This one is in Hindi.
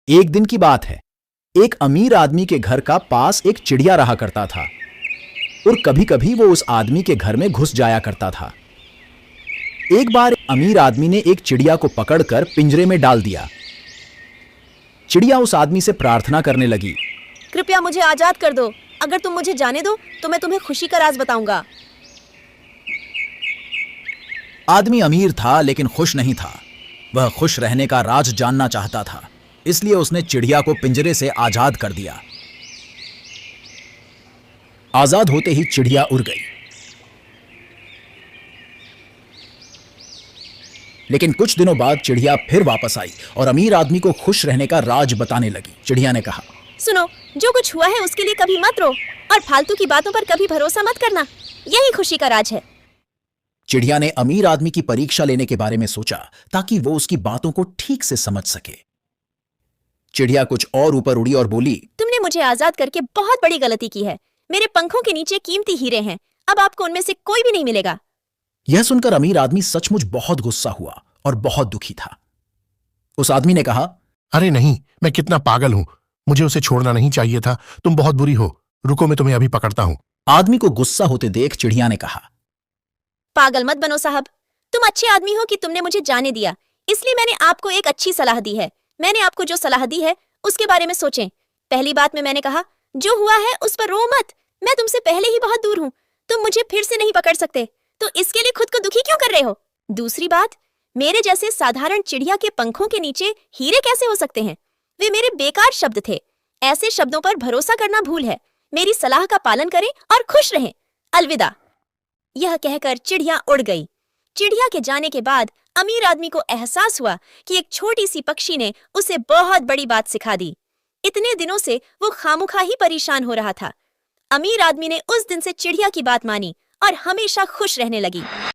एक दिन की बात है। एक अमीर आदमी के घर का पास एक चिड़िया रहा करता था और कभी कभी वो उस आदमी के घर में घुस जाया करता था। एक बार अमीर आदमी ने एक चिड़िया को पकड़कर पिंजरे में डाल दिया। चिड़िया उस आदमी से प्रार्थना करने लगी, कृपया मुझे आजाद कर दो। अगर तुम मुझे जाने दो तो मैं तुम्हें खुशी का राज बताऊंगा। आदमी अमीर था लेकिन खुश नहीं था। वह खुश रहने का राज जानना चाहता था, इसलिए उसने चिड़िया को पिंजरे से आजाद कर दिया। आजाद होते ही चिड़िया उड़ गई। लेकिन कुछ दिनों बाद चिड़िया फिर वापस आई और अमीर आदमी को खुश रहने का राज बताने लगी। चिड़िया ने कहा, सुनो, जो कुछ हुआ है उसके लिए कभी मत रो और फालतू की बातों पर कभी भरोसा मत करना। यही खुशी का राज है। चिड़िया ने अमीर आदमी की परीक्षा लेने के बारे में सोचा ताकि वो उसकी बातों को ठीक से समझ सके। चिड़िया कुछ और ऊपर उड़ी और बोली, तुमने मुझे आजाद करके बहुत बड़ी गलती की है। मेरे पंखों के नीचे कीमती हीरे हैं। अब आपको उनमें से कोई भी नहीं मिलेगा। यह सुनकर अमीर आदमी सचमुच बहुत गुस्सा हुआ और बहुत दुखी था। उस आदमी ने कहा, अरे नहीं, मैं कितना पागल हूं। मुझे उसे छोड़ना नहीं चाहिए था। तुम बहुत बुरी हो। रुको, मैं तुम्हें अभी पकड़ता हूं। आदमी को गुस्सा होते देख चिड़िया ने कहा, पागल मत बनो साहब। तुम अच्छे आदमी हो कि तुमने मुझे जाने दिया, इसलिए मैंने आपको एक अच्छी सलाह दी है। मैंने आपको जो सलाह दी है उसके बारे में सोचें। पहली बात में मैंने कहा, जो हुआ है उस पर रो मत। मैं तुमसे पहले ही बहुत दूर हूं। तुम मुझे फिर से नहीं पकड़ सकते, तो इसके लिए खुद को दुखी क्यों कर रहे हो? दूसरी बात, मेरे जैसे साधारण चिड़िया के पंखों के नीचे हीरे कैसे हो सकते हैं? वे मेरे बेकार शब्द थे। ऐसे शब्दों पर भरोसा करना भूल है। मेरी सलाह का पालन करें और खुश रहें। अलविदा। यह कहकर चिड़िया उड़ गई। चिड़िया के जाने के बाद अमीर आदमी को एहसास हुआ कि एक छोटी सी पक्षी ने उसे बहुत बड़ी बात सिखा दी। इतने दिनों से वो खामुखा ही परेशान हो रहा था। अमीर आदमी ने उस दिन से चिड़िया की बात मानी और हमेशा खुश रहने लगी।